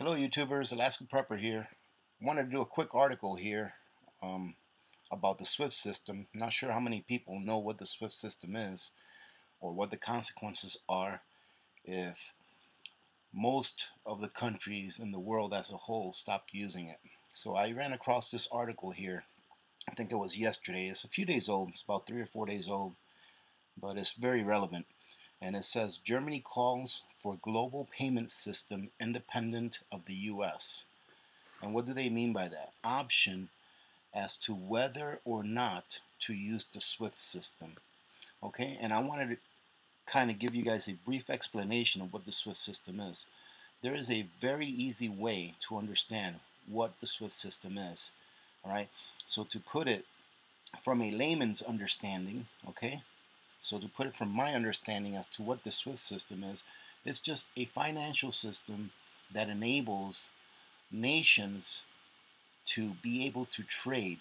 Hello YouTubers, Alaska Prepper here. I wanted to do a quick article here about the SWIFT system. Not sure how many people know what the SWIFT system is or what the consequences are if most of the countries in the world as a whole stopped using it. So I ran across this article here. I think it was yesterday. It's a few days old. It's about 3 or 4 days old, but it's very relevant. And it says Germany calls for global payment system independent of the US. And what do they mean by that? Option as to whether or not to use the SWIFT system. Okay, and I wanted to kind of give you guys a brief explanation of what the SWIFT system is. There is a very easy way to understand what the SWIFT system is. All right, so to put it from a layman's understanding, okay, so to put it from my understanding as to what the SWIFT system is, it's just a financial system that enables nations to be able to trade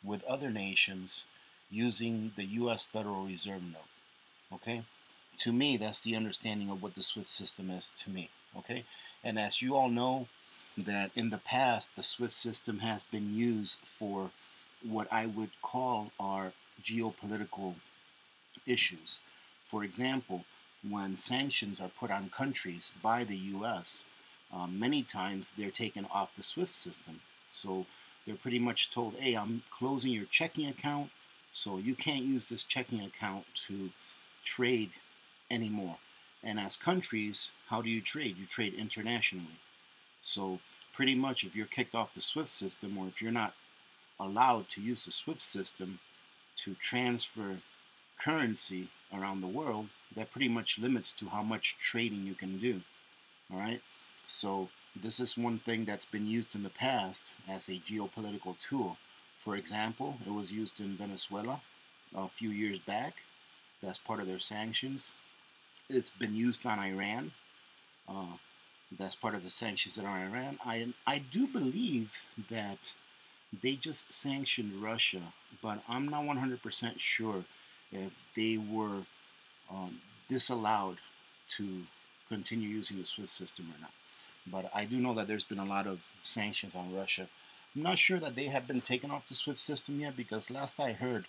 with other nations using the US Federal Reserve note. Okay? To me, that's the understanding of what the SWIFT system is to me. Okay? And as you all know, that in the past, the SWIFT system has been used for what I would call our geopolitical issues. For example, when sanctions are put on countries by the US, many times they're taken off the SWIFT system. So they're pretty much told, hey, I'm closing your checking account, so you can't use this checking account to trade anymore. And as countries, how do you trade? You trade internationally. So pretty much if you're kicked off the SWIFT system, or if you're not allowed to use the SWIFT system to transfer currency around the world, that pretty much limits to how much trading you can do. All right, so this is one thing that's been used in the past as a geopolitical tool. For example, it was used in Venezuela a few years back. That's part of their sanctions. It's been used on Iran. That's part of the sanctions that are on Iran. I do believe that they just sanctioned Russia, but I'm not 100% sure if they were disallowed to continue using the SWIFT system or not. But I do know that there's been a lot of sanctions on Russia. I'm not sure that they have been taken off the SWIFT system yet, because last I heard,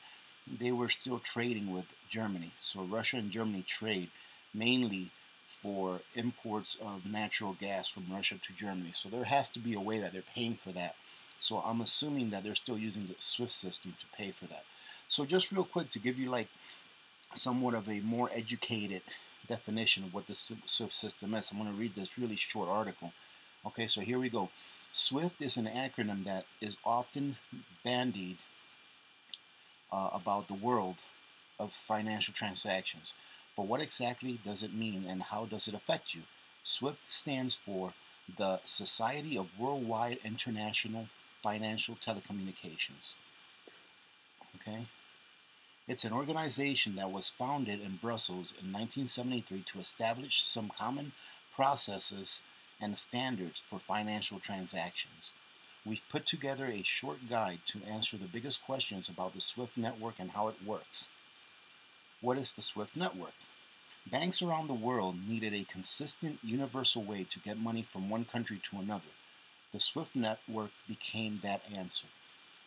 they were still trading with Germany. So Russia and Germany trade mainly for imports of natural gas from Russia to Germany. So there has to be a way that they're paying for that. So I'm assuming that they're still using the SWIFT system to pay for that. So just real quick to give you like somewhat of a more educated definition of what the SWIFT system is, I'm going to read this really short article. Okay, so here we go. SWIFT is an acronym that is often bandied about the world of financial transactions. But what exactly does it mean, and how does it affect you? SWIFT stands for the Society of Worldwide International Financial Telecommunications. Okay? It's an organization that was founded in Brussels in 1973 to establish some common processes and standards for financial transactions. We've put together a short guide to answer the biggest questions about the SWIFT network and how it works. What is the SWIFT network? Banks around the world needed a consistent, universal way to get money from one country to another. The SWIFT network became that answer.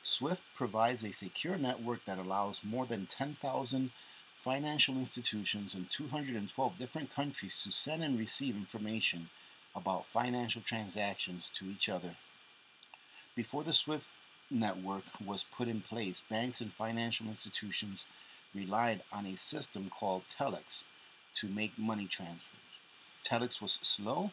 SWIFT provides a secure network that allows more than 10,000 financial institutions in 212 different countries to send and receive information about financial transactions to each other. Before the SWIFT network was put in place, banks and financial institutions relied on a system called telex to make money transfers. Telex was slow,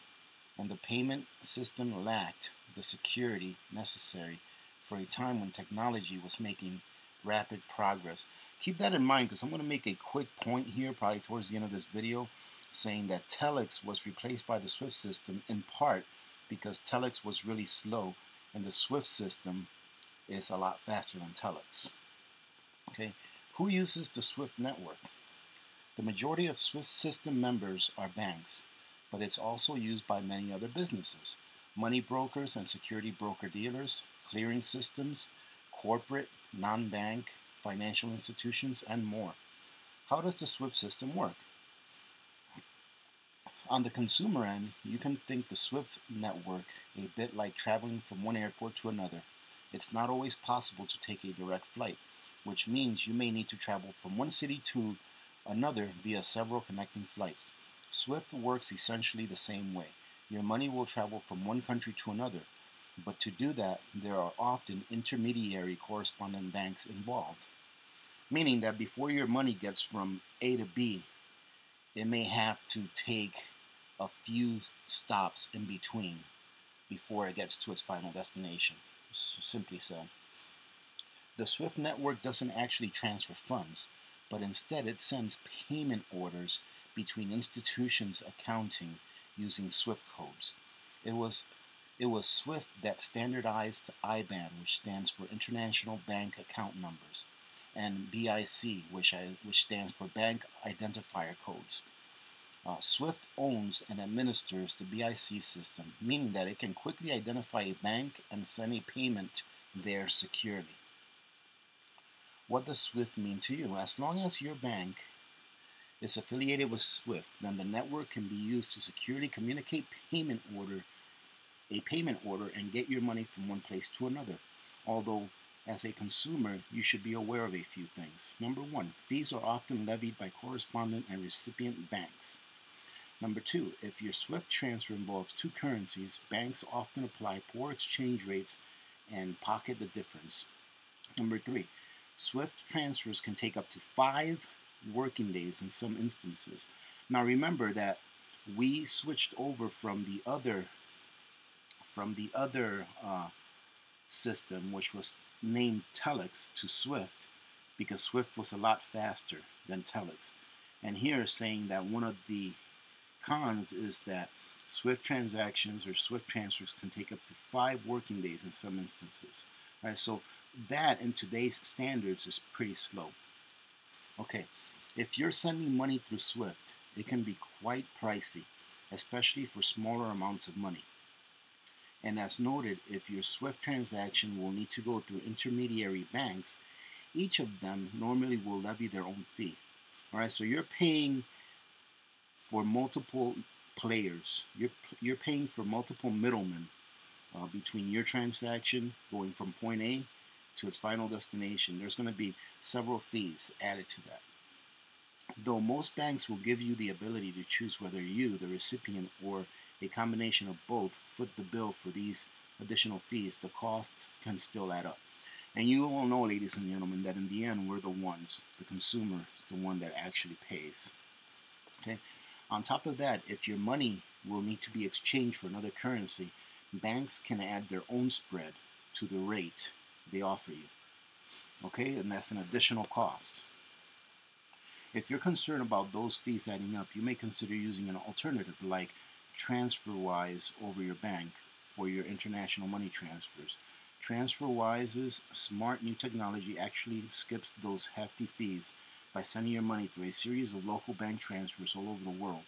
and the payment system lacked the security necessary for a time when technology was making rapid progress. Keep that in mind, because I'm going to make a quick point here probably towards the end of this video, saying that telex was replaced by the SWIFT system in part because telex was really slow and the SWIFT system is a lot faster than telex. Okay, who uses the SWIFT network? The majority of SWIFT system members are banks, but it's also used by many other businesses: money brokers and security broker-dealers, clearing systems, corporate, non-bank, financial institutions, and more. How does the SWIFT system work? On the consumer end, you can think the SWIFT network a bit like traveling from one airport to another. It's not always possible to take a direct flight, which means you may need to travel from one city to another via several connecting flights. SWIFT works essentially the same way. Your money will travel from one country to another, but to do that, there are often intermediary correspondent banks involved, meaning that before your money gets from A to B, it may have to take a few stops in between before it gets to its final destination. Simply said, the SWIFT network doesn't actually transfer funds, but instead it sends payment orders between institutions accounting using SWIFT codes. It was SWIFT that standardized IBAN, which stands for International Bank Account Numbers, and BIC, which stands for Bank Identifier Codes. SWIFT owns and administers the BIC system, meaning that it can quickly identify a bank and send a payment there securely. What does SWIFT mean to you? As long as your bank is affiliated with SWIFT, then the network can be used to securely communicate a payment order and get your money from one place to another. Although, as a consumer, you should be aware of a few things. Number one, fees are often levied by correspondent and recipient banks. Number two, if your SWIFT transfer involves two currencies, banks often apply poor exchange rates and pocket the difference. Number three, SWIFT transfers can take up to 5 working days in some instances. Now remember that we switched over from the other system, which was named Telex, to SWIFT because SWIFT was a lot faster than Telex. And here is saying that one of the cons is that SWIFT transactions or SWIFT transfers can take up to 5 working days in some instances. Right? So that in today's standards is pretty slow. Okay, if you're sending money through SWIFT, it can be quite pricey, especially for smaller amounts of money. And as noted, if your SWIFT transaction will need to go through intermediary banks, each of them normally will levy their own fee. All right, so you're paying for multiple players. You're paying for multiple middlemen between your transaction going from point A to its final destination. There's going to be several fees added to that. Though most banks will give you the ability to choose whether you, the recipient, or a combination of both foot the bill for these additional fees, the costs can still add up. And you all know, ladies and gentlemen, that in the end, we're the ones, the consumer is the one that actually pays. Okay. On top of that, if your money will need to be exchanged for another currency, banks can add their own spread to the rate they offer you. Okay, and that's an additional cost. If you're concerned about those fees adding up, you may consider using an alternative like TransferWise over your bank for your international money transfers. TransferWise's smart new technology actually skips those hefty fees by sending your money through a series of local bank transfers all over the world,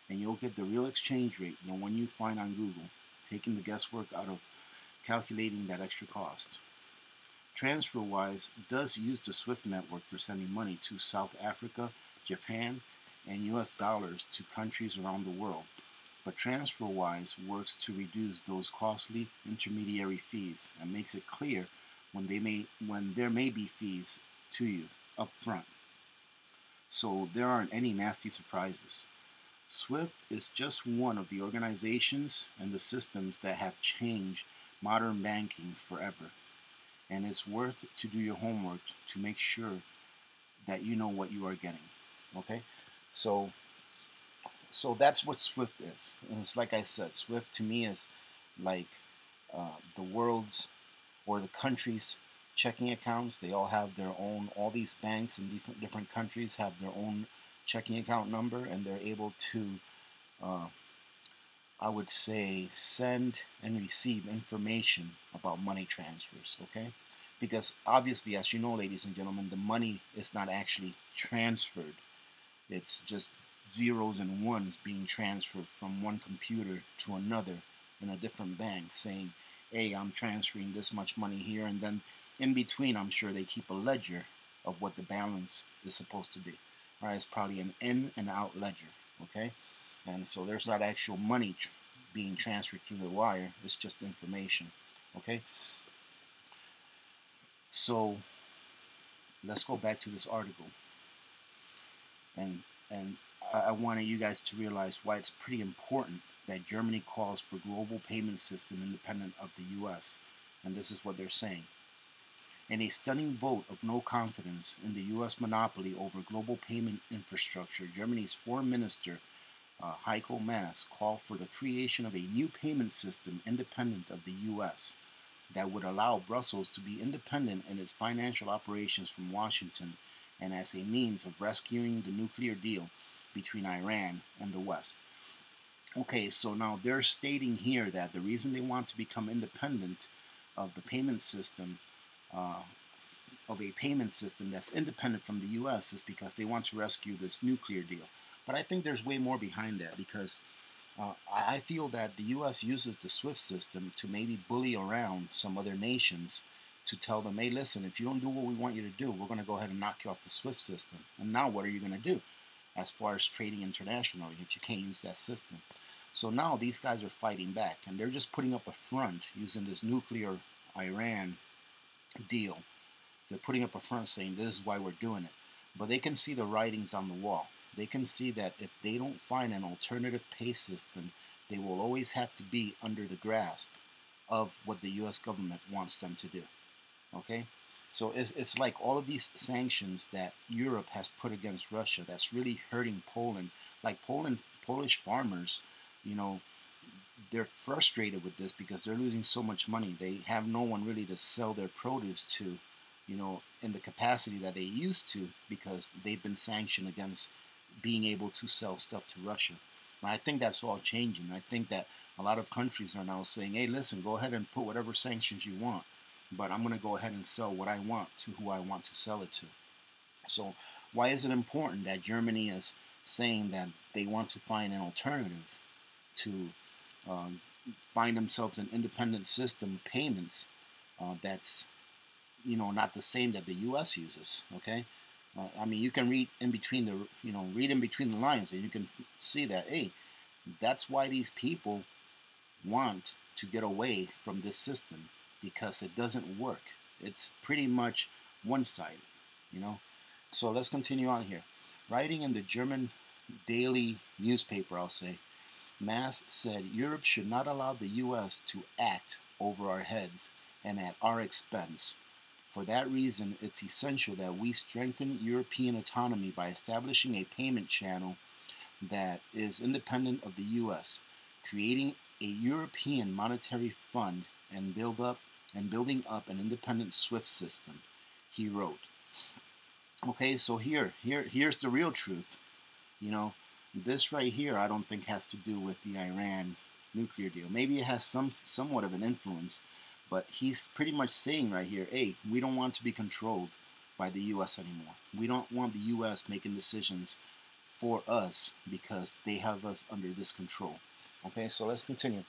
and you'll get the real exchange rate, the one you find on Google, taking the guesswork out of calculating that extra cost. TransferWise does use the SWIFT network for sending money to South Africa, Japan, and US dollars to countries around the world, but TransferWise works to reduce those costly intermediary fees and makes it clear when there may be fees to you up front, so there aren't any nasty surprises. SWIFT is just one of the organizations and the systems that have changed modern banking forever, and it's worth to do your homework to make sure that you know what you are getting. Okay, so that's what SWIFT is. And it's like I said, SWIFT to me is like the world's or the country's checking accounts. They all have their own. All these banks in different countries have their own checking account number, and they're able to, I would say, send and receive information about money transfers. Okay, because obviously, as you know, ladies and gentlemen, the money is not actually transferred. It's just zeros and ones being transferred from one computer to another in a different bank, saying, hey, I'm transferring this much money here, and then in between, I'm sure they keep a ledger of what the balance is supposed to be. All right, it's probably an in and out ledger. Okay, and so there's not actual money being transferred through the wire. It's just information. Okay, so let's go back to this article, and I wanted you guys to realize why it's pretty important that Germany calls for global payment system independent of the U.S. And this is what they're saying. In a stunning vote of no confidence in the U.S. monopoly over global payment infrastructure, Germany's Foreign Minister Heiko Maas called for the creation of a new payment system independent of the U.S. that would allow Brussels to be independent in its financial operations from Washington, and as a means of rescuing the nuclear deal between Iran and the West. Okay, so now they're stating here that the reason they want to become independent of the payment system, of a payment system that's independent from the U.S., is because they want to rescue this nuclear deal. But I think there's way more behind that, because I feel that the U.S. uses the SWIFT system to maybe bully around some other nations to tell them, hey, listen, if you don't do what we want you to do, we're going to go ahead and knock you off the SWIFT system. And now what are you going to do as far as trading internationally if you can't use that system? So now these guys are fighting back, and they're just putting up a front using this nuclear Iran deal. They're putting up a front saying this is why we're doing it. But they can see the writings on the wall. They can see that if they don't find an alternative pay system, they will always have to be under the grasp of what the U.S. government wants them to do. Okay? So it's like all of these sanctions that Europe has put against Russia that's really hurting Poland. Like Polish farmers, you know, they're frustrated with this because they're losing so much money. They have no one really to sell their produce to, you know, in the capacity that they used to, because they've been sanctioned against being able to sell stuff to Russia. And I think that's all changing. I think that a lot of countries are now saying, hey, listen, go ahead and put whatever sanctions you want, but I'm going to go ahead and sell what I want to who I want to sell it to. So why is it important that Germany is saying that they want to find an alternative to find themselves an independent system of payments that's, you know, not the same that the U.S. uses? Okay, I mean, you can read in between the lines, and you can see that, hey, that's why these people want to get away from this system, because it doesn't work. It's pretty much one-sided, you know. So let's continue on here. Writing in the German daily newspaper, I'll say, Maas said Europe should not allow the U.S. to act over our heads and at our expense. For that reason, it's essential that we strengthen European autonomy by establishing a payment channel that is independent of the U.S., creating a European monetary fund, and building up an independent SWIFT system, he wrote. Okay, so here's the real truth. You know, this right here I don't think has to do with the Iran nuclear deal. Maybe it has somewhat of an influence, but he's pretty much saying right here, hey, we don't want to be controlled by the U.S. anymore. We don't want the U.S. making decisions for us because they have us under this control. Okay, so let's continue.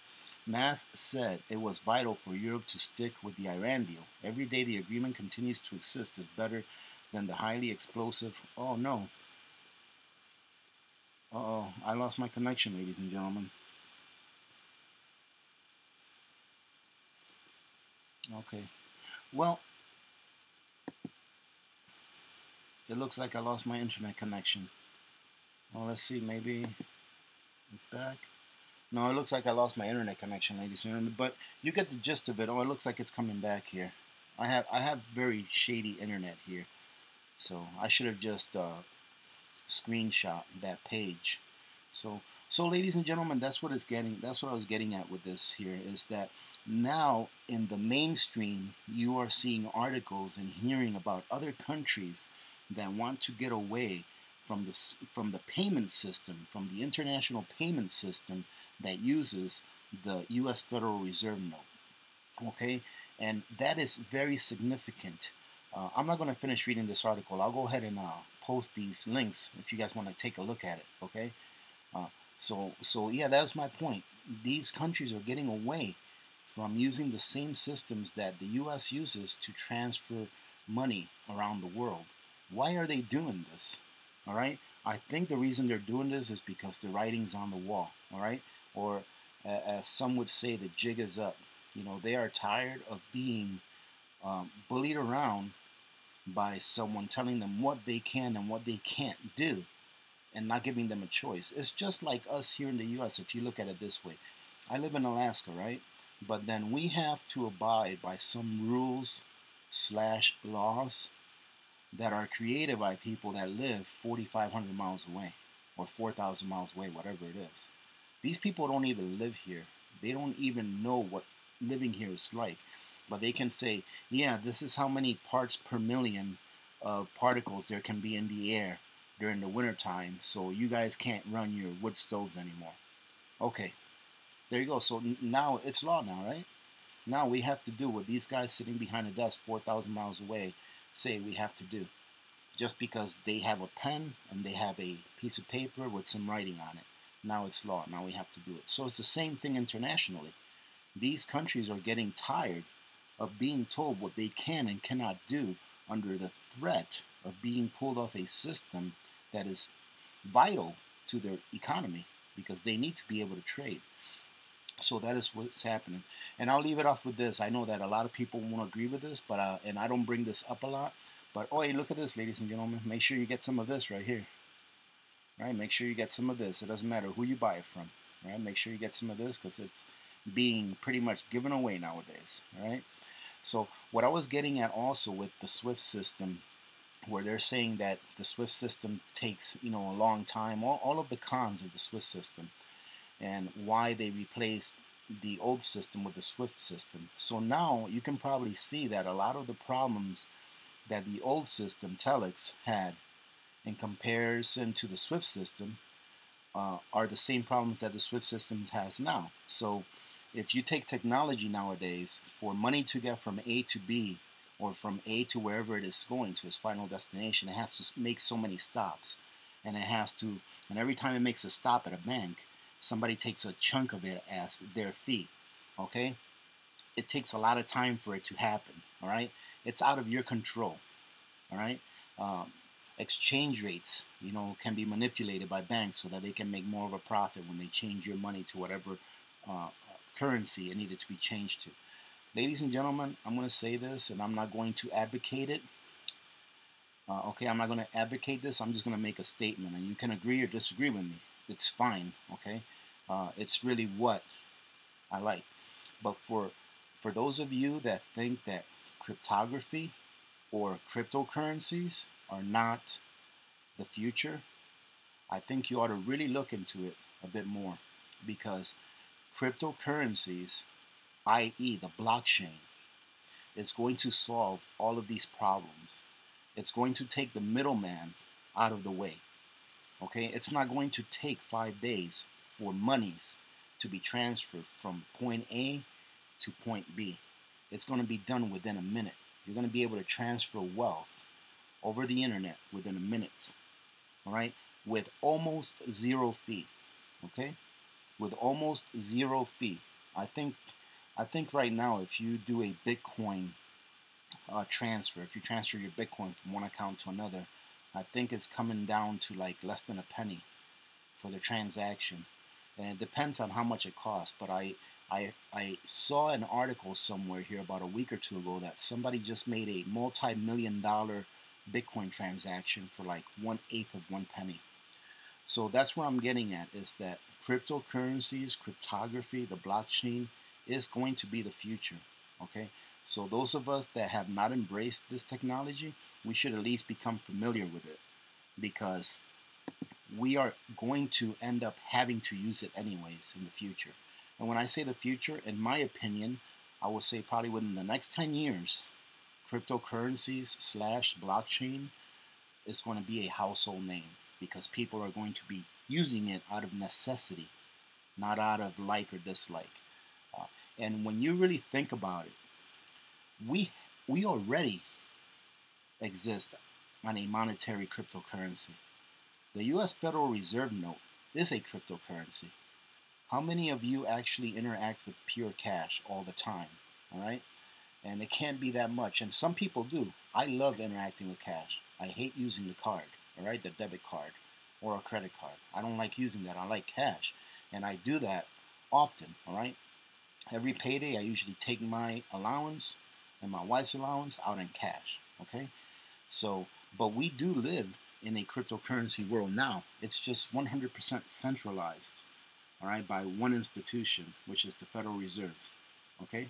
Maas said it was vital for Europe to stick with the Iran deal. Every day the agreement continues to exist is better than the highly explosive... Oh, no. Uh-oh, I lost my connection, ladies and gentlemen. Okay. Well, it looks like I lost my internet connection. Well, let's see, maybe it's back. No, it looks like I lost my internet connection, ladies and gentlemen, but you get the gist of it. Oh, it looks like it's coming back here. I have very shady internet here, so I should have just screenshot that page. So ladies and gentlemen, that's what I was getting at with this here, is that now in the mainstream you are seeing articles and hearing about other countries that want to get away from the payment system, from the international payment system that uses the U.S. Federal Reserve note. Okay, and that is very significant. I'm not going to finish reading this article. I'll go ahead and post these links if you guys want to take a look at it. Okay, so yeah, that's my point. These countries are getting away from using the same systems that the U.S. uses to transfer money around the world. Why are they doing this? All right, I think the reason they're doing this is because the writing's on the wall, all right? Or as some would say, the jig is up. You know, they are tired of being bullied around by someone telling them what they can and what they can't do and not giving them a choice. It's just like us here in the US, if you look at it this way. I live in Alaska, right? But then we have to abide by some rules slash laws that are created by people that live 4,500 miles away or 4,000 miles away, whatever it is. These people don't even live here. They don't even know what living here is like. But they can say, yeah, this is how many parts per million of particles there can be in the air during the wintertime, so you guys can't run your wood stoves anymore. Okay, there you go. So now it's law now, right? Now we have to do what these guys sitting behind a desk 4,000 miles away say we have to do. Just because they have a pen and they have a piece of paper with some writing on it. Now it's law. Now we have to do it. So it's the same thing internationally. These countries are getting tired of being told what they can and cannot do under the threat of being pulled off a system that is vital to their economy because they need to be able to trade. So that is what's happening. And I'll leave it off with this. I know that a lot of people won't agree with this, but and I don't bring this up a lot. But oh, hey, look at this, ladies and gentlemen. Make sure you get some of this right here. Right? Make sure you get some of this. It doesn't matter who you buy it from. Right? Make sure you get some of this because it's being pretty much given away nowadays. Right? So what I was getting at also with the SWIFT system, where they're saying that the SWIFT system takes, you know, a long time, all of the cons of the SWIFT system and why they replaced the old system with the SWIFT system. So now you can probably see that a lot of the problems that the old system, Telex, had in comparison to the SWIFT system are the same problems that the SWIFT system has now. So if you take technology nowadays for money to get from A to B or from A to wherever it is going to its final destination, it has to make so many stops. And it has to, and every time it makes a stop at a bank, somebody takes a chunk of it as their fee. Okay? It takes a lot of time for it to happen. All right? It's out of your control. All right? Exchange rates, you know, can be manipulated by banks so that they can make more of a profit when they change your money to whatever currency it needed to be changed to. Ladies and gentlemen, I'm going to say this, and I'm not going to advocate it. Okay, I'm not going to advocate this. I'm just going to make a statement, and you can agree or disagree with me. It's fine. Okay, it's really what I like. But for those of you that think that cryptography or cryptocurrencies are not the future, I think you ought to really look into it a bit more, because cryptocurrencies, i.e. the blockchain, is going to solve all of these problems. It's going to take the middleman out of the way. Okay, it's not going to take 5 days for monies to be transferred from point A to point B. It's going to be done within a minute. You're going to be able to transfer wealth over the internet within a minute. All right, with almost zero fee. Okay, with almost zero fee. I think right now, if you do a Bitcoin transfer, if you transfer your Bitcoin from one account to another, I think it's coming down to like less than a penny for the transaction. And it depends on how much it costs. But I saw an article somewhere here about a week or two ago that somebody just made a multi-million-dollar Bitcoin transaction for like 1/8 of 1 penny. So that's where I'm getting at, is that cryptocurrencies, cryptography, the blockchain is going to be the future. Okay, so those of us that have not embraced this technology, we should at least become familiar with it, because we are going to end up having to use it anyways in the future. And when I say the future, in my opinion, I would say probably within the next 10 years, cryptocurrencies slash blockchain is going to be a household name, because people are going to be using it out of necessity, not out of like or dislike. And when you really think about it, we already exist on a monetary cryptocurrency. The U.S. Federal Reserve note is a cryptocurrency. How many of you actually interact with pure cash all the time? All right? And it can't be that much. And some people do. I love interacting with cash. I hate using the card, all right, the debit card. or a credit card. I don't like using that. I like cash, and I do that often. All right. Every payday, I usually take my allowance and my wife's allowance out in cash. Okay. So, but we do live in a cryptocurrency world now. It's just 100% centralized, all right, by one institution, which is the Federal Reserve. Okay.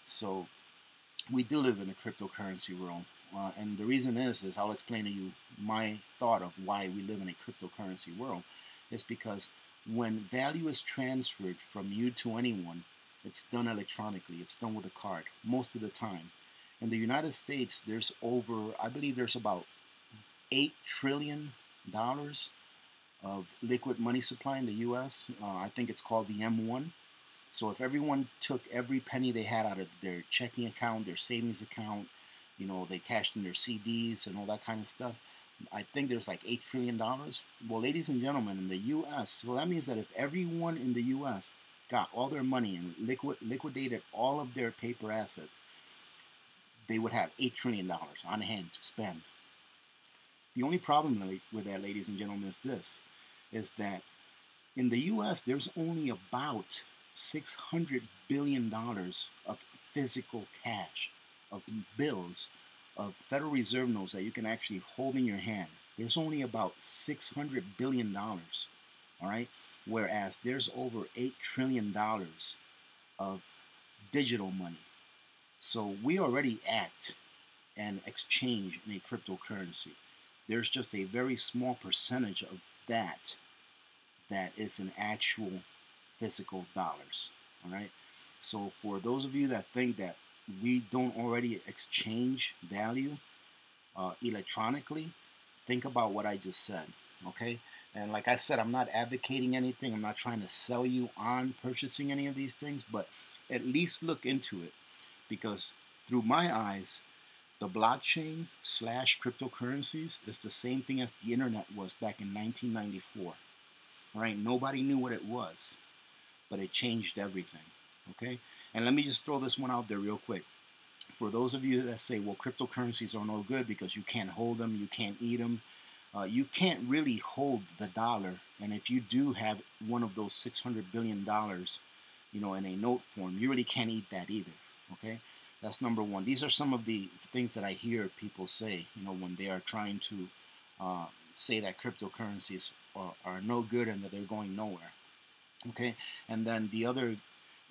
So we do live in a cryptocurrency world. And the reason is I'll explain to you my thought of why we live in a cryptocurrency world. Is because when value is transferred from you to anyone, it's done electronically. It's done with a card most of the time. In the United States, there's over, I believe there's about $8 trillion of liquid money supply in the U.S. I think it's called the M1. So if everyone took every penny they had out of their checking account, their savings account, you know, they cashed in their CDs and all that kind of stuff, I think there's like $8 trillion. Well, ladies and gentlemen, in the U.S., so that means that if everyone in the U.S. got all their money and liquidated all of their paper assets, they would have $8 trillion on hand to spend. The only problem with that, ladies and gentlemen, is this, is that in the U.S., there's only about $600 billion of physical cash, of bills, of Federal Reserve notes that you can actually hold in your hand. There's only about $600 billion, all right? Whereas there's over $8 trillion of digital money. So we already act and exchange in a cryptocurrency. There's just a very small percentage of that is in actual physical dollars. All right. So for those of you that think that we don't already exchange value electronically, think about what I just said. Okay. And like I said, I'm not advocating anything. I'm not trying to sell you on purchasing any of these things, but at least look into it, because through my eyes, the blockchain slash cryptocurrencies is the same thing as the internet was back in 1994. All right. Nobody knew what it was, but it changed everything. Okay. And let me just throw this one out there real quick. For those of you that say, well, cryptocurrencies are no good because you can't hold them, you can't eat them, you can't really hold the dollar. And if you do have one of those $600 billion, you know, in a note form, you really can't eat that either. Okay. That's number one. These are some of the things that I hear people say, you know, when they are trying to say that cryptocurrencies are no good and that they're going nowhere. Okay. And then the other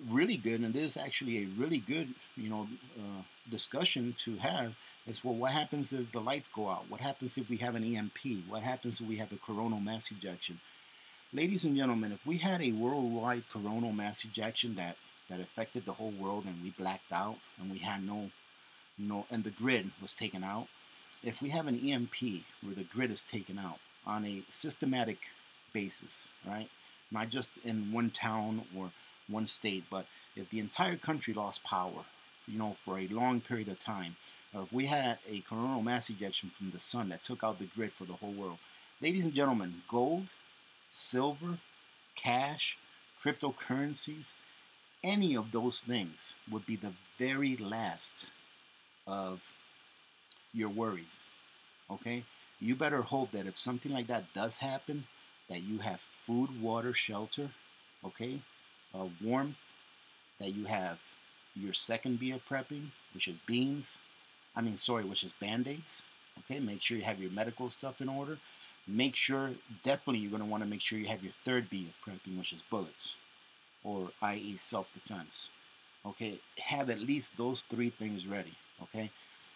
really good, and it is actually a really good, you know, discussion to have, is, well, what happens if the lights go out? What happens if we have an EMP? What happens if we have a coronal mass ejection? Ladies and gentlemen, if we had a worldwide coronal mass ejection that affected the whole world and we blacked out and we had no, and the grid was taken out, if we have an EMP where the grid is taken out on a systematic basis, right? Not just in one town or one state, but if the entire country lost power, you know, for a long period of time, or if we had a coronal mass ejection from the sun that took out the grid for the whole world, ladies and gentlemen, gold, silver, cash, cryptocurrencies, any of those things would be the very last of your worries. Okay? You better hope that if something like that does happen, that you have food, water, shelter, okay, warmth, that you have your second B of prepping, which is which is Band-Aids. Okay, make sure you have your medical stuff in order. Make sure, definitely you're going to want to make sure you have your third B of prepping, which is bullets, or i.e. self-defense. Okay, have at least those three things ready. Okay,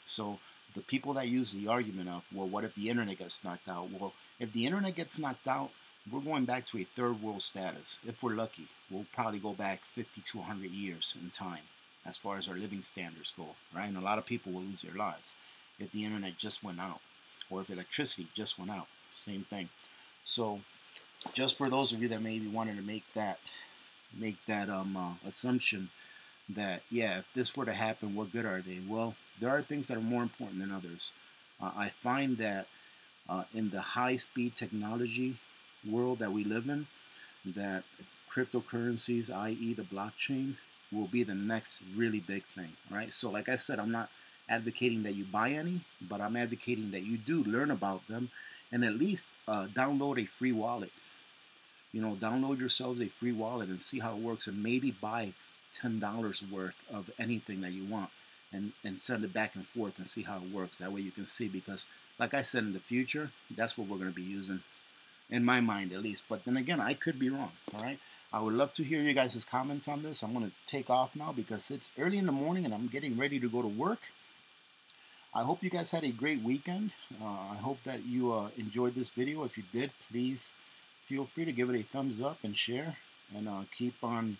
so the people that use the argument of, well, what if the internet gets knocked out? Well, if the internet gets knocked out, we're going back to a third world status. If we're lucky, we'll probably go back 50 to 100 years in time as far as our living standards go, right? And a lot of people will lose their lives if the internet just went out, or if electricity just went out. Same thing. So just for those of you that maybe wanted to make that assumption that, yeah, if this were to happen, what good are they? Well, there are things that are more important than others. I find that in the high-speed technology world that we live in, that cryptocurrencies, i.e. the blockchain, will be the next really big thing, right? So like I said, I'm not advocating that you buy any, but I'm advocating that you do learn about them and at least download a free wallet. You know, download yourselves a free wallet and see how it works, and maybe buy $10 worth of anything that you want, and send it back and forth and see how it works. That way you can see, because like I said, in the future, that's what we're going to be using, in my mind at least. But then again, I could be wrong. All right, I would love to hear you guys' comments on this. I'm going to take off now because it's early in the morning and I'm getting ready to go to work. I hope you guys had a great weekend. I hope that you enjoyed this video. If you did, please feel free to give it a thumbs up and share, and keep on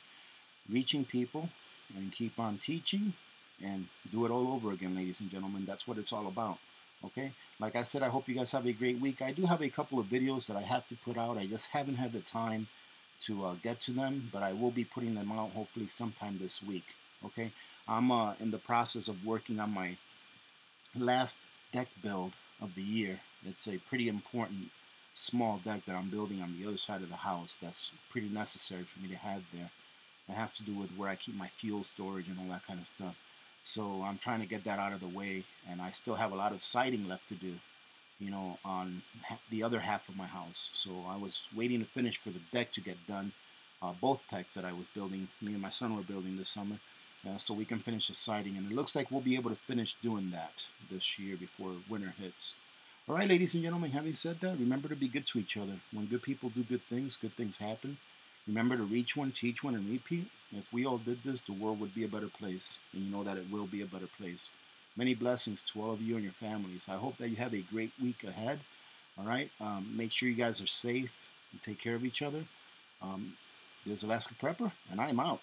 reaching people and keep on teaching, and do it all over again, ladies and gentlemen. That's what it's all about. Okay, like I said, I hope you guys have a great week. I do have a couple of videos that I have to put out. I just haven't had the time to get to them, but I will be putting them out hopefully sometime this week. Okay, I'm in the process of working on my last deck build of the year. It's a pretty important small deck that I'm building on the other side of the house. That's pretty necessary for me to have there. It has to do with where I keep my fuel storage and all that kind of stuff. So I'm trying to get that out of the way, and I still have a lot of siding left to do, you know, on the other half of my house. So I was waiting to finish for the deck to get done, both decks that I was building, me and my son were building this summer, so we can finish the siding, and it looks like we'll be able to finish doing that this year before winter hits. All right, ladies and gentlemen, having said that, remember to be good to each other. When good people do good things happen. Remember to reach one, teach one, and repeat. If we all did this, the world would be a better place, and you know that it will be a better place. Many blessings to all of you and your families. I hope that you have a great week ahead. All right, make sure you guys are safe and take care of each other. This is Alaska Prepper, and I'm out.